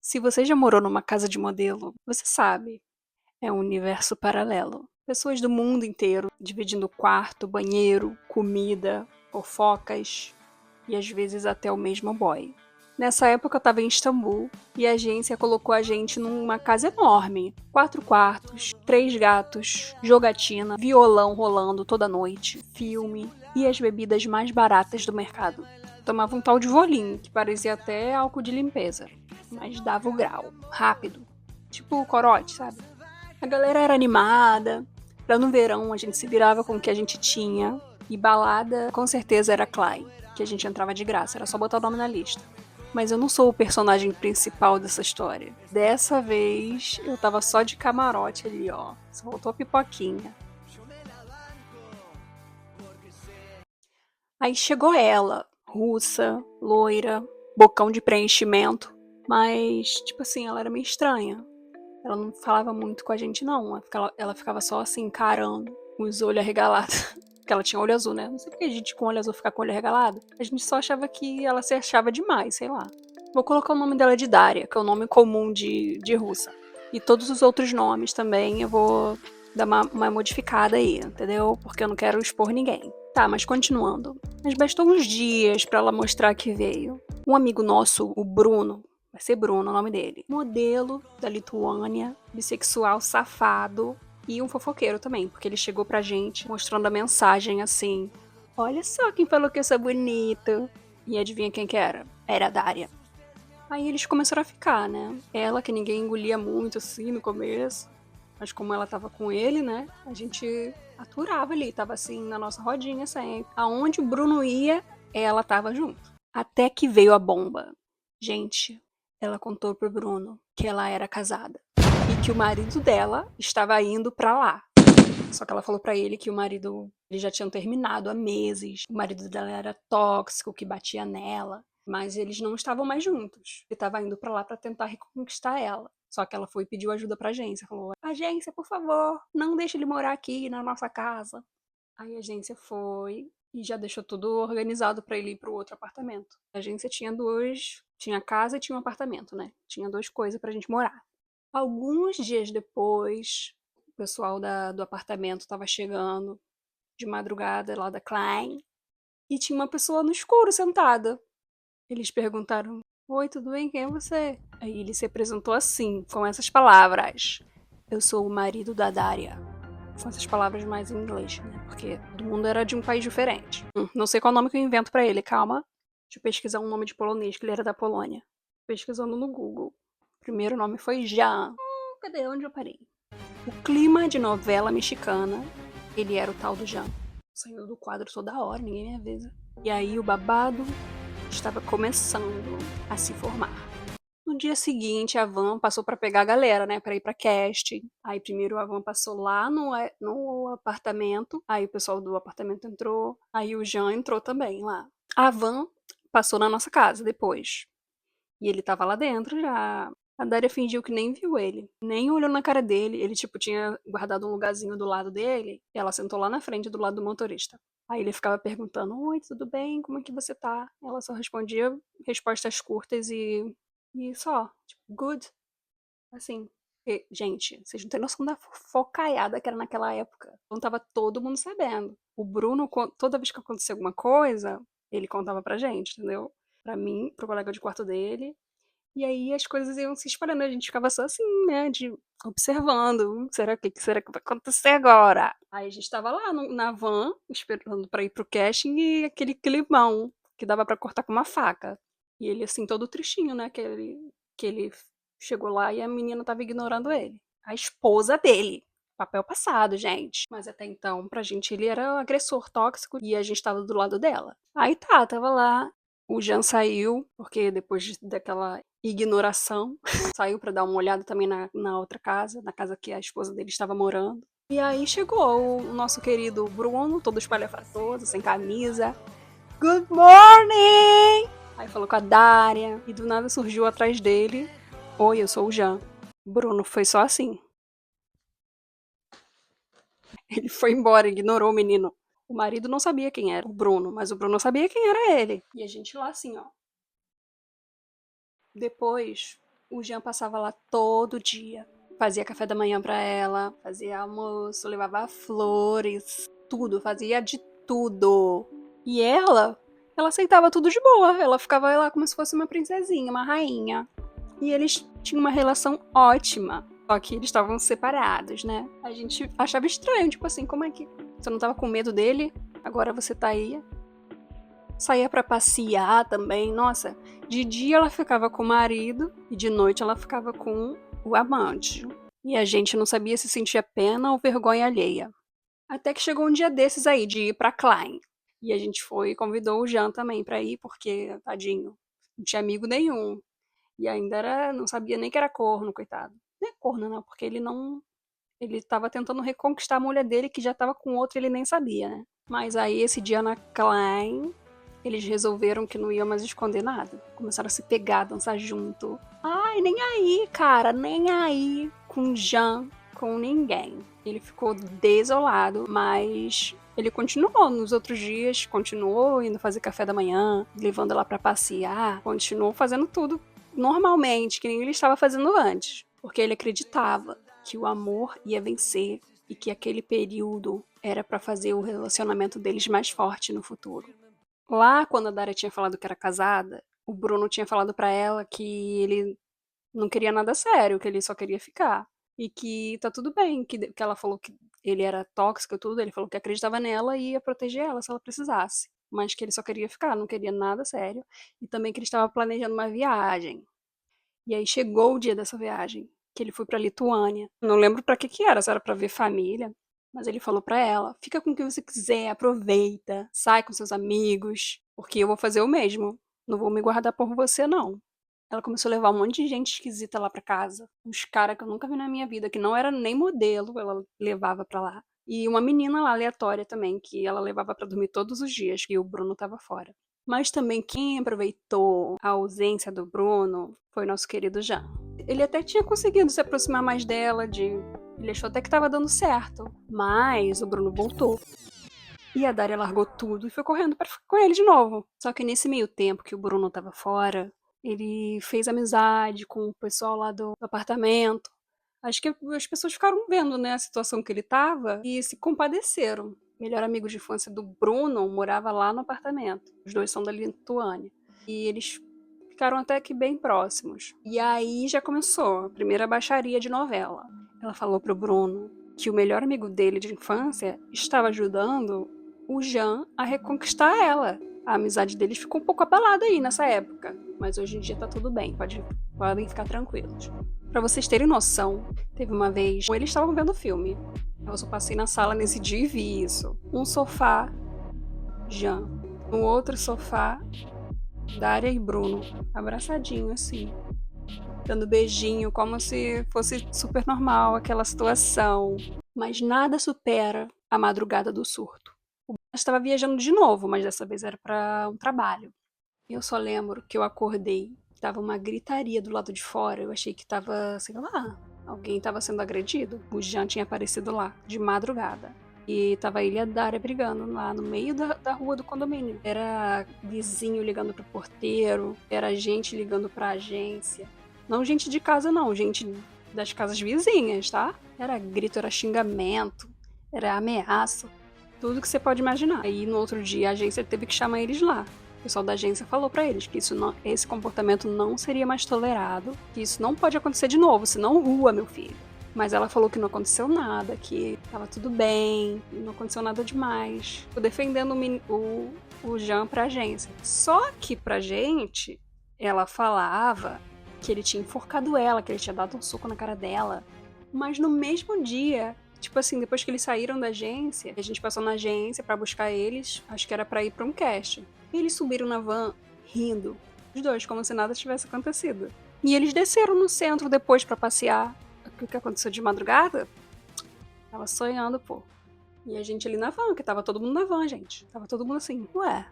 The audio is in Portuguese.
Se você já morou numa casa de modelo, você sabe, é um universo paralelo. Pessoas do mundo inteiro dividindo quarto, banheiro, comida, fofocas e às vezes até o mesmo boy. Nessa época eu estava em Istambul e a agência colocou a gente numa casa enorme. 4 quartos, 3 gatos, jogatina, violão rolando toda noite, filme e as bebidas mais baratas do mercado. Tomava um tal de volim, que parecia até álcool de limpeza, mas dava o grau, rápido. Tipo corote, sabe? A galera era animada. Pra no verão a gente se virava com o que a gente tinha. E balada, com certeza, era Klein, que a gente entrava de graça, era só botar o nome na lista. Mas eu não sou o personagem principal dessa história. Dessa vez, eu tava só de camarote ali, ó. Só faltou a pipoquinha. Aí chegou ela, russa, loira, bocão de preenchimento. Mas, tipo assim, ela era meio estranha. Ela não falava muito com a gente, não. Ela ficava só assim, encarando, com os olhos arregalados. Porque ela tinha olho azul, né? Não sei porque a gente com olho azul fica com o olho arregalado. A gente só achava que ela se achava demais, sei lá. Vou colocar o nome dela de Daria, que é o nome comum de russa. E todos os outros nomes também eu vou dar uma modificada aí, entendeu? Porque eu não quero expor ninguém. Tá, mas continuando. Mas bastou uns dias pra ela mostrar que veio. Um amigo nosso, o Bruno, vai ser Bruno o nome dele, modelo da Lituânia, bissexual safado e um fofoqueiro também, porque ele chegou pra gente mostrando a mensagem assim: olha só quem falou que eu sou bonito. E adivinha quem que era? Era a Daria. Aí eles começaram a ficar, né? Ela, que ninguém engolia muito assim no começo, mas como ela tava com ele, né? A gente aturava ali, tava assim na nossa rodinha sempre. Aonde o Bruno ia, ela tava junto. Até que veio a bomba. Gente, ela contou pro Bruno que ela era casada e que o marido dela estava indo pra lá. Só que ela falou pra ele que o marido, eles já tinham terminado há meses. O marido dela era tóxico, que batia nela, mas eles não estavam mais juntos. Ele estava indo pra lá pra tentar reconquistar ela. Só que ela foi e pediu ajuda pra agência. Falou: agência, por favor, não deixe ele morar aqui na nossa casa. Aí a agência foi e já deixou tudo organizado pra ele ir pro outro apartamento. A agência tinha dois, tinha casa e tinha um apartamento, né? Tinha duas coisas pra gente morar. Alguns dias depois, o pessoal do apartamento estava chegando de madrugada lá da Klein e tinha uma pessoa no escuro sentada. Eles perguntaram: oi, tudo bem? Quem é você? Aí ele se apresentou assim, com essas palavras: eu sou o marido da Daria. Com essas palavras mais em inglês, né? Porque todo mundo era de um país diferente. Não sei qual nome que eu invento pra ele, calma. Deixa eu pesquisar um nome de polonês, que ele era da Polônia. Pesquisando no Google. O primeiro nome foi Jan. Cadê? Onde eu parei? O clima de novela mexicana, ele era o tal do Jan. Saiu do quadro toda hora, ninguém me avisa. E aí o babado estava começando a se formar. No dia seguinte, a van passou pra pegar a galera, né, pra ir pra casting. Aí primeiro a van passou lá no apartamento, aí o pessoal do apartamento entrou, aí o Jean entrou também lá. A van passou na nossa casa depois. E ele tava lá dentro já. A Daria fingiu que nem viu ele, nem olhou na cara dele. Ele, tipo, tinha guardado um lugarzinho do lado dele, e ela sentou lá na frente, do lado do motorista. Aí ele ficava perguntando: oi, tudo bem? Como é que você tá? Ela só respondia respostas curtas e só, tipo, good. Assim, gente, vocês não têm noção da focaiada que era naquela época. Então tava todo mundo sabendo. O Bruno, toda vez que acontecia alguma coisa, ele contava pra gente, entendeu? Pra mim, pro colega de quarto dele. E aí as coisas iam se espalhando, a gente ficava só assim, né, de observando. Será que será que vai acontecer agora? Aí a gente tava lá na van, esperando pra ir pro casting e aquele climão que dava pra cortar com uma faca. E ele assim todo tristinho, né, que ele chegou lá e a menina tava ignorando ele. A esposa dele. Papel passado, gente. Mas até então, pra gente, ele era o agressor tóxico e a gente tava do lado dela. Aí tá, tava lá. O Jean saiu, porque depois daquela ignoração, saiu pra dar uma olhada também na outra casa, na casa que a esposa dele estava morando. E aí chegou o nosso querido Bruno, todo espalhafatoso, sem camisa. Good morning! Aí falou com a Daria, e do nada surgiu atrás dele: oi, eu sou o Jean. Bruno foi só assim. Ele foi embora, ignorou o menino. O marido não sabia quem era o Bruno, mas o Bruno sabia quem era ele. E a gente lá assim, ó. Depois, O Jean passava lá todo dia. Fazia café da manhã pra ela, fazia almoço, levava flores, tudo, fazia de tudo. E ela aceitava tudo de boa. Ela ficava lá como se fosse uma princesinha, uma rainha. E eles tinham uma relação ótima. Só que eles estavam separados, né? A gente achava estranho, tipo assim, como é que você não tava com medo dele? Agora você tá aí. Saía pra passear também. Nossa, de dia ela ficava com o marido e de noite ela ficava com o amante. E a gente não sabia se sentia pena ou vergonha alheia. Até que chegou um dia desses aí, de ir pra Klein. E a gente foi e convidou o Jean também pra ir, porque, tadinho, não tinha amigo nenhum. E ainda não sabia nem que era corno, coitado. Nem é corno, não, porque ele não. Ele tava tentando reconquistar a mulher dele, que já tava com outro e ele nem sabia, né? Mas aí, esse dia na Klein, eles resolveram que não iam mais esconder nada. Começaram a se pegar, dançar junto. Ai, nem aí, cara, nem aí com Jean, com ninguém. Ele ficou desolado, mas ele continuou nos outros dias, continuou indo fazer café da manhã, levando ela pra passear, continuou fazendo tudo normalmente, que nem ele estava fazendo antes, porque ele acreditava que o amor ia vencer e que aquele período era pra fazer o relacionamento deles mais forte no futuro. Lá, quando a Daria tinha falado que era casada, o Bruno tinha falado pra ela que ele não queria nada sério, que ele só queria ficar. E que tá tudo bem, que ela falou que ele era tóxico e tudo, ele falou que acreditava nela e ia proteger ela se ela precisasse. Mas que ele só queria ficar, não queria nada sério. E também que ele estava planejando uma viagem. E aí chegou o dia dessa viagem, que ele foi pra Lituânia. Não lembro pra que era, se era pra ver família. Mas ele falou pra ela: fica com o que você quiser, aproveita, sai com seus amigos, porque eu vou fazer o mesmo. Não vou me guardar por você, não. Ela começou a levar um monte de gente esquisita lá pra casa. Uns caras que eu nunca vi na minha vida, que não era nem modelo, ela levava pra lá. E uma menina lá aleatória também, que ela levava pra dormir todos os dias, que o Bruno tava fora. Mas também quem aproveitou a ausência do Bruno foi nosso querido Jean. Ele até tinha conseguido se aproximar mais dela, ele achou até que tava dando certo. Mas o Bruno voltou. E a Daria largou tudo e foi correndo pra ficar com ele de novo. Só que nesse meio tempo que o Bruno tava fora, ele fez amizade com o pessoal lá do apartamento. Acho que as pessoas ficaram vendo, né, a situação que ele tava e se compadeceram. O melhor amigo de infância do Bruno morava lá no apartamento. Os dois são da Lituânia. E eles ficaram até que bem próximos. E aí já começou a primeira baixaria de novela. Ela falou pro Bruno que o melhor amigo dele de infância estava ajudando o Jean a reconquistar ela. A amizade deles ficou um pouco abalada aí nessa época, mas hoje em dia tá tudo bem, podem ficar tranquilos. Pra vocês terem noção, teve uma vez, eles estavam vendo filme. Eu só passei na sala nesse dia e vi isso. Um sofá, Jean. No outro sofá, Daria e Bruno, abraçadinho assim, dando beijinho, como se fosse super normal aquela situação. Mas nada supera a madrugada do surto. O Blas estava viajando de novo, mas dessa vez era para um trabalho. Eu só lembro que eu acordei, tava uma gritaria do lado de fora, eu achei que tava, sei lá, alguém tava sendo agredido. O Jean tinha aparecido lá, de madrugada. E tava ele e a Daria brigando lá no meio da rua do condomínio. Era vizinho ligando pro porteiro, era gente ligando pra agência. Não gente de casa não, gente das casas vizinhas, tá? Era grito, era xingamento, era ameaça, tudo que você pode imaginar. Aí no outro dia a agência teve que chamar eles lá. O pessoal da agência falou pra eles que esse comportamento não seria mais tolerado, que isso não pode acontecer de novo, senão rua, meu filho. Mas ela falou que não aconteceu nada, que tava tudo bem, não aconteceu nada demais. Tô defendendo o Jean pra agência. Só que pra gente, ela falava que ele tinha enforcado ela, que ele tinha dado um soco na cara dela. Mas no mesmo dia, tipo assim, depois que eles saíram da agência, a gente passou na agência pra buscar eles, acho que era pra ir pra um casting. E eles subiram na van rindo, os dois, como se nada tivesse acontecido. E eles desceram no centro depois pra passear. O que aconteceu de madrugada? Tava sonhando, pô. E a gente ali na van, que tava todo mundo na van, gente. Tava todo mundo assim, ué,